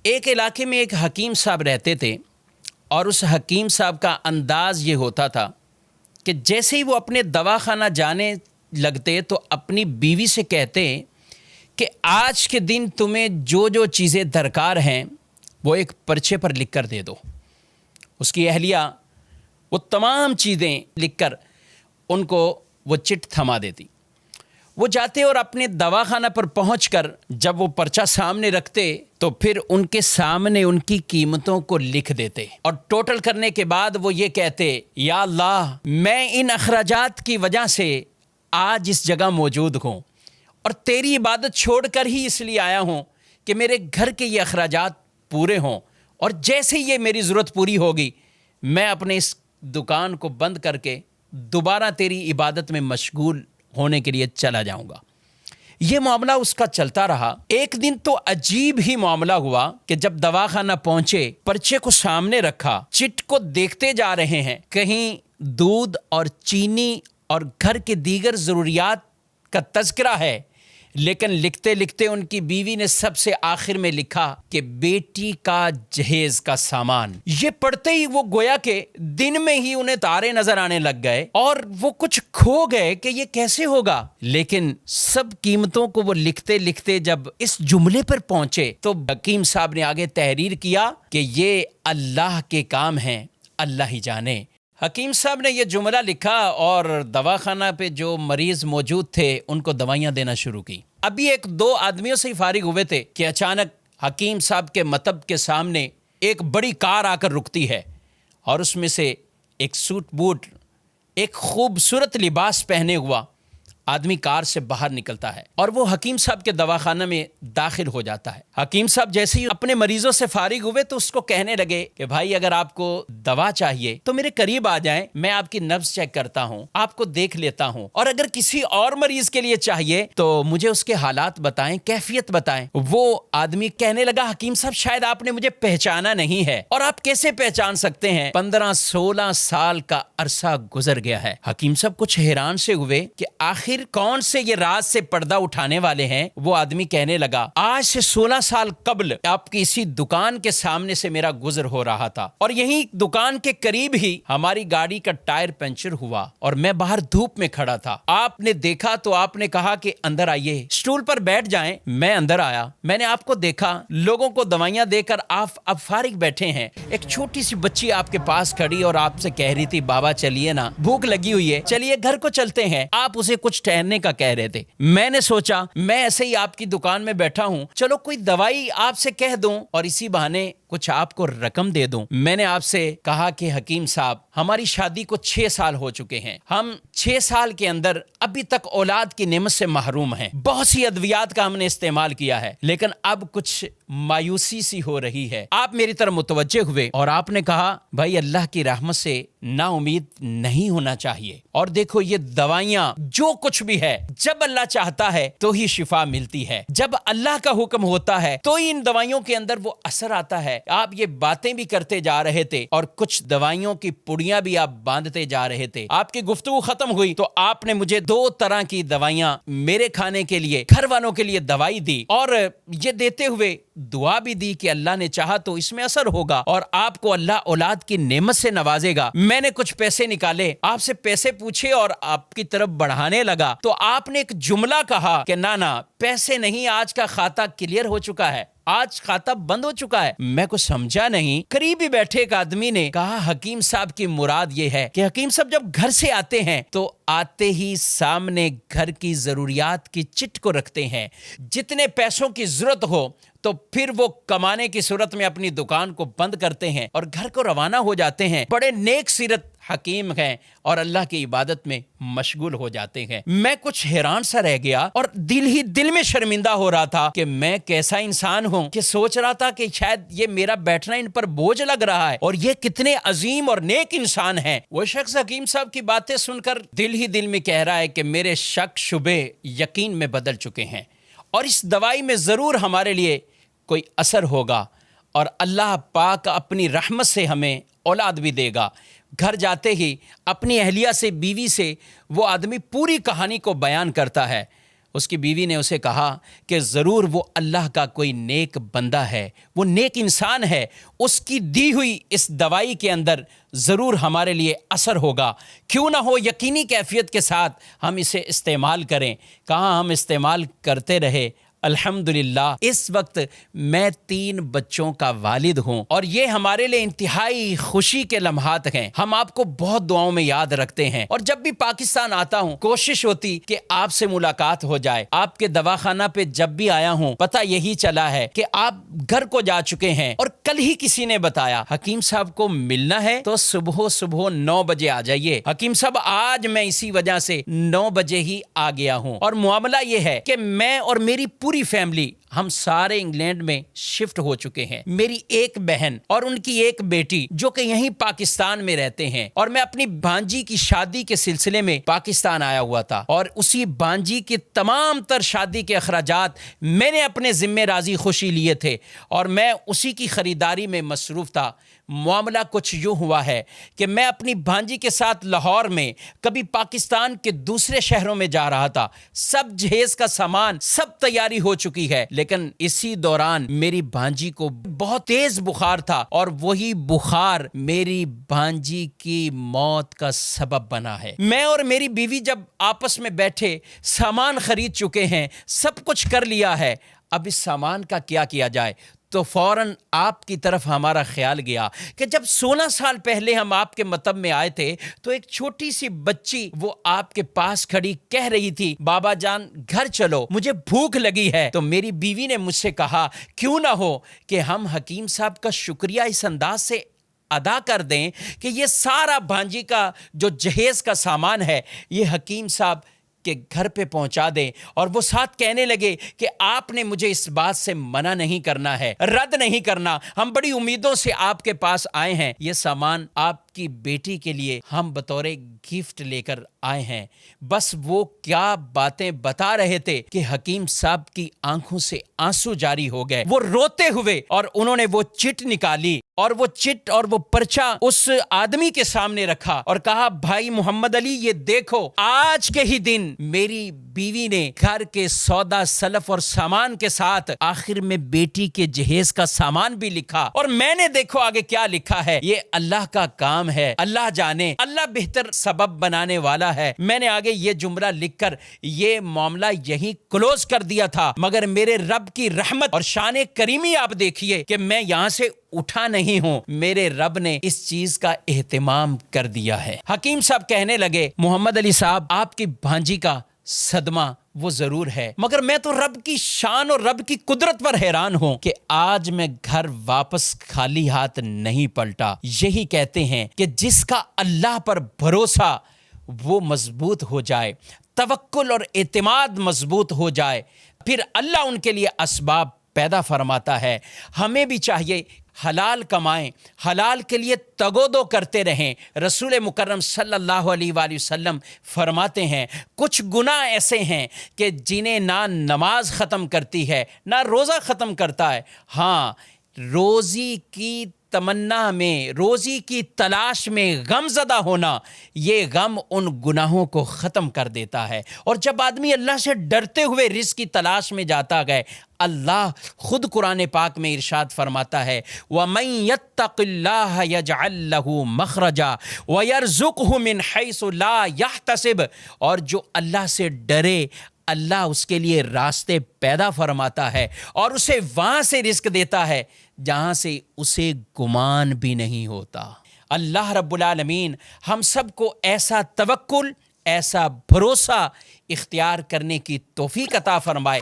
ایک علاقے میں ایک حکیم صاحب رہتے تھے اور اس حکیم صاحب کا انداز یہ ہوتا تھا کہ جیسے ہی وہ اپنے دواخانہ جانے لگتے تو اپنی بیوی سے کہتے کہ آج کے دن تمہیں جو جو چیزیں درکار ہیں وہ ایک پرچے پر لکھ کر دے دو۔ اس کی اہلیہ وہ تمام چیزیں لکھ کر ان کو وہ چٹ تھما دیتی۔ وہ جاتے اور اپنے دواخانہ پر پہنچ کر جب وہ پرچہ سامنے رکھتے تو پھر ان کے سامنے ان کی قیمتوں کو لکھ دیتے اور ٹوٹل کرنے کے بعد وہ یہ کہتے، یا اللہ میں ان اخراجات کی وجہ سے آج اس جگہ موجود ہوں اور تیری عبادت چھوڑ کر ہی اس لیے آیا ہوں کہ میرے گھر کے یہ اخراجات پورے ہوں، اور جیسے ہی یہ میری ضرورت پوری ہوگی میں اپنے اس دکان کو بند کر کے دوبارہ تیری عبادت میں مشغول ہونے کے لیے چلا جاؤں گا۔ یہ معاملہ اس کا چلتا رہا۔ ایک دن تو عجیب ہی معاملہ ہوا کہ جب دواخانہ پہنچے، پرچے کو سامنے رکھا، چٹ کو دیکھتے جا رہے ہیں، کہیں دودھ اور چینی اور گھر کے دیگر ضروریات کا تذکرہ ہے، لیکن لکھتے لکھتے ان کی بیوی نے سب سے آخر میں لکھا کہ بیٹی کا جہیز کا سامان۔ یہ پڑھتے ہی وہ گویا کہ دن میں ہی انہیں تارے نظر آنے لگ گئے اور وہ کچھ کھو گئے کہ یہ کیسے ہوگا، لیکن سب قیمتوں کو وہ لکھتے لکھتے جب اس جملے پر پہنچے تو حکیم صاحب نے آگے تحریر کیا کہ یہ اللہ کے کام ہیں، اللہ ہی جانے۔ حکیم صاحب نے یہ جملہ لکھا اور دواخانہ پہ جو مریض موجود تھے ان کو دوائیاں دینا شروع کی۔ ابھی ایک دو آدمیوں سے ہی فارغ ہوئے تھے کہ اچانک حکیم صاحب کے مطب کے سامنے ایک بڑی کار آ کر رکتی ہے اور اس میں سے ایک سوٹ بوٹ، ایک خوبصورت لباس پہنے ہوا آدمی کار سے باہر نکلتا ہے اور وہ حکیم صاحب کے دواخانہ میں داخل ہو جاتا ہے۔ حکیم صاحب جیسے ہی اپنے مریضوں سے فارغ ہوئے تو اس کو کہنے لگے کہ بھائی اگر آپ کو دوا چاہیے تو میرے قریب آ جائیں، میں آپ کی نبض چیک کرتا ہوں، آپ کو دیکھ لیتا ہوں، اور اگر کسی اور مریض کے لیے چاہیے تو مجھے اس کے حالات بتائیں، کیفیت بتائیں۔ وہ آدمی کہنے لگا، حکیم صاحب شاید آپ نے مجھے پہچانا نہیں ہے، اور آپ کیسے پہچان سکتے ہیں؟ 15-16 سال کا عرصہ گزر گیا ہے۔ حکیم صاحب کچھ حیران سے ہوئے کہ آخر کون سے یہ راز سے پردہ اٹھانے والے ہیں۔ وہ آدمی کہنے لگا، آج سے 16 سال قبل آپ کی اسی دکان کے سامنے سے میرا گزر ہو رہا تھا اور یہی دکان کے قریب ہی ہماری گاڑی کا ٹائر پنچر ہوا اور میں باہر دھوپ میں کھڑا تھا، آپ نے دیکھا تو آپ نے کہا کہ اندر آئیے، اسٹول پر بیٹھ جائیں۔ میں اندر آیا، میں نے آپ کو دیکھا، لوگوں کو دوائیاں دے کر آپ اب فارغ بیٹھے ہیں۔ ایک چھوٹی سی بچی آپ کے پاس کھڑی اور آپ سے کہہ رہی تھی، بابا چلیے نا، بھوک لگی ہوئی ہے، چلیے گھر کو چلتے ہیں۔ آپ اسے کچھ ٹہلنے کا کہہ رہے تھے۔ میں نے سوچا میں ایسے ہی آپ کی دکان میں بیٹھا ہوں، چلو کوئی دوائی آپ سے کہہ دوں اور اسی بہانے کچھ آپ کو رقم دے دوں۔ میں نے آپ سے کہا کہ حکیم صاحب ہماری شادی کو 6 سال ہو چکے ہیں، ہم 6 سال کے اندر ابھی تک اولاد کی نعمت سے محروم ہیں، بہت سی ادویات کا ہم نے استعمال کیا ہے، لیکن اب کچھ مایوسی سی ہو رہی ہے۔ آپ میری طرف متوجہ ہوئے اور آپ نے کہا، بھائی اللہ کی رحمت سے نا امید نہیں ہونا چاہیے، اور دیکھو یہ دوائیاں جو کچھ بھی ہے جب اللہ چاہتا ہے تو ہی شفا ملتی ہے، جب اللہ کا حکم ہوتا ہے تو ہی ان دوائیوں کے اندر وہ اثر آتا ہے۔ آپ یہ باتیں بھی کرتے جا رہے تھے اور کچھ دوائیوں کی پڑیاں بھی آپ باندھتے جا رہے تھے۔ آپ کی گفتگو ختم ہوئی تو آپ نے مجھے 2 طرح کی دوائیاں میرے کھانے کے لیے، گھر والوں کے لیے دوائی دی، اور یہ دیتے ہوئے دعا بھی دی کہ اللہ نے چاہا تو اس میں اثر ہوگا اور آپ کو اللہ اولاد کی نعمت سے نوازے گا۔ میں نے کچھ پیسے نکالے، آپ سے پیسے پوچھے اور آپ کی طرف بڑھانے لگا تو آپ نے ایک جملہ کہا کہ نا پیسے نہیں، آج کا کھاتا کلیئر ہو چکا ہے، آج کھاتا بند ہو چکا ہے۔ میں کچھ سمجھا نہیں۔ قریب ہی بیٹھے ایک آدمی نے کہا، حکیم صاحب کی مراد یہ ہے کہ حکیم صاحب جب گھر سے آتے ہیں تو آتے ہی سامنے گھر کی ضروریات کی چٹ کو رکھتے ہیں، جتنے پیسوں کی ضرورت ہو تو پھر وہ کمانے کی صورت میں اپنی دکان کو بند کرتے ہیں اور گھر کو روانہ ہو جاتے ہیں۔ بڑے نیک سیرت حکیم ہیں اور اللہ کی عبادت میں مشغول ہو جاتے ہیں۔ میں کچھ حیران سا رہ گیا اور دل ہی دل میں شرمندہ ہو رہا تھا کہ میں کیسا انسان ہوں کہ سوچ رہا تھا کہ شاید یہ میرا بیٹھنا ان پر بوجھ لگ رہا ہے اور یہ کتنے عظیم اور نیک انسان ہیں۔ وہ شخص حکیم صاحب کی باتیں سن کر دل ہی دل میں کہہ رہا ہے کہ میرے شک شبے یقین میں بدل چکے ہیں اور اس دوائی میں ضرور ہمارے لیے کوئی اثر ہوگا اور اللہ پاک اپنی رحمت سے ہمیں اولاد بھی دے گا۔ گھر جاتے ہی اپنی اہلیہ سے، بیوی سے وہ آدمی پوری کہانی کو بیان کرتا ہے اس کی بیوی نے اسے کہا کہ ضرور وہ اللہ کا کوئی نیک بندہ ہے، وہ نیک انسان ہے، اس کی دی ہوئی اس دوائی کے اندر ضرور ہمارے لیے اثر ہوگا، کیوں نہ ہو یقینی کیفیت کے ساتھ ہم اسے استعمال کریں۔ کہاں ہم استعمال کرتے رہے۔ الحمدللہ اس وقت میں 3 بچوں کا والد ہوں اور یہ ہمارے لیے انتہائی خوشی کے لمحات ہیں۔ ہم آپ کو بہت دعاؤں میں یاد رکھتے ہیں اور جب بھی پاکستان آتا ہوں کوشش ہوتی کہ آپ سے ملاقات ہو جائے۔ آپ کے دواخانہ پہ جب بھی آیا ہوں پتہ یہی چلا ہے کہ آپ گھر کو جا چکے ہیں، اور کل ہی کسی نے بتایا حکیم صاحب کو ملنا ہے تو صبح 9 بجے آ جائیے۔ حکیم صاحب آج میں اسی وجہ سے 9 بجے ہی آ گیا ہوں، اور معاملہ یہ ہے کہ میں اور میری پوری فیملی ہم سارے انگلینڈ میں شفٹ ہو چکے ہیں۔ میری ایک بہن اور ان کی ایک بیٹی جو کہ یہیں پاکستان میں رہتے ہیں، اور میں اپنی بھانجی کی شادی کے سلسلے میں پاکستان آیا ہوا تھا، اور اسی بھانجی کے تمام تر شادی کے اخراجات میں نے اپنے ذمہ راضی خوشی لیے تھے، اور میں اسی کی خریداری میں مصروف تھا۔ معاملہ کچھ یوں ہوا ہے کہ میں اپنی بھانجی کے ساتھ لاہور میں کبھی پاکستان کے دوسرے شہروں میں جا رہا تھا، سب جہیز کا سامان سب تیاری ہو چکی ہے، لیکن اسی دوران میری بھانجی کو بہت تیز بخار تھا، اور وہی بخار میری بھانجی کی موت کا سبب بنا ہے۔ میں اور میری بیوی جب آپس میں بیٹھے سامان خرید چکے ہیں، سب کچھ کر لیا ہے، اب اس سامان کا کیا جائے، تو فوراً آپ کی طرف ہمارا خیال گیا کہ جب 16 سال پہلے ہم آپ کے مطب میں آئے تھے تو ایک چھوٹی سی بچی وہ آپ کے پاس کھڑی کہہ رہی تھی بابا جان گھر چلو مجھے بھوک لگی ہے۔ تو میری بیوی نے مجھ سے کہا کیوں نہ ہو کہ ہم حکیم صاحب کا شکریہ اس انداز سے ادا کر دیں کہ یہ سارا بھانجی کا جو جہیز کا سامان ہے یہ حکیم صاحب کہ گھر پہ پہنچا دیں۔ اور وہ ساتھ کہنے لگے کہ آپ نے مجھے اس بات سے منع نہیں کرنا ہے، رد نہیں کرنا، ہم بڑی امیدوں سے آپ کے پاس آئے ہیں، یہ سامان آپ کی بیٹی کے لیے ہم بطور گفٹ لے کر آئے ہیں۔ بس وہ کیا باتیں بتا رہے تھے کہ حکیم صاحب کی آنکھوں سے آنسو جاری ہو گئے، وہ روتے ہوئے، اور انہوں نے وہ چٹ نکالی اور وہ چٹ اور وہ پرچہ اس آدمی کے سامنے رکھا اور کہا بھائی محمد علی یہ دیکھو آج کے ہی دن میری بیوی نے گھر کے سودا سلف اور سامان کے ساتھ آخر میں بیٹی کے جہیز کا سامان بھی لکھا، اور میں نے دیکھو آگے کیا لکھا ہے، یہ اللہ کا کام ہے، اللہ جانے، اللہ بہتر سبب بنانے والا ہے۔ میں نے آگے یہ جملہ لکھ کر یہ معاملہ یہی کلوز کر دیا تھا، مگر میرے رب کی رحمت اور شان کریمی آپ دیکھیے کہ میں یہاں سے اٹھا نہیں ہوں، میرے رب نے اس چیز کا اہتمام کر دیا ہے۔ حکیم صاحب کہنے لگے محمد علی صاحب آپ کی بھانجی کا صدمہ وہ ضرور ہے، مگر میں تو رب کی شان اور رب کی قدرت پر حیران ہوں کہ آج میں گھر واپس خالی ہاتھ نہیں پلٹا۔ یہی کہتے ہیں کہ جس کا اللہ پر بھروسہ وہ مضبوط ہو جائے، توکل اور اعتماد مضبوط ہو جائے، پھر اللہ ان کے لیے اسباب پیدا فرماتا ہے۔ ہمیں بھی چاہیے حلال کمائیں، حلال کے لیے تگودو کرتے رہیں۔ رسول مکرم صلی اللہ علیہ وآلہ وسلم فرماتے ہیں کچھ گناہ ایسے ہیں کہ جنہیں نہ نماز ختم کرتی ہے نہ روزہ ختم کرتا ہے، ہاں روزی کی تمنا میں، روزی کی تلاش میں غم زدہ ہونا، یہ غم ان گناہوں کو ختم کر دیتا ہے۔ اور جب آدمی اللہ سے ڈرتے ہوئے رزق کی تلاش میں جاتا گئے، اللہ خود قرآن پاک میں ارشاد فرماتا ہے وَمَن يَتَّقِ اللَّهَ يَجْعَل لَّهُ مَخْرَجًا وَيَرْزُقْهُ مِنْ حَيْثُ لَا يَحْتَسِبُ، اور جو اللہ سے ڈرے اللہ اس کے لیے راستے پیدا فرماتا ہے اور اسے وہاں سے رزق دیتا ہے جہاں سے اسے گمان بھی نہیں ہوتا۔ اللہ رب العالمین ہم سب کو ایسا توکل، ایسا بھروسہ اختیار کرنے کی توفیق عطا فرمائے۔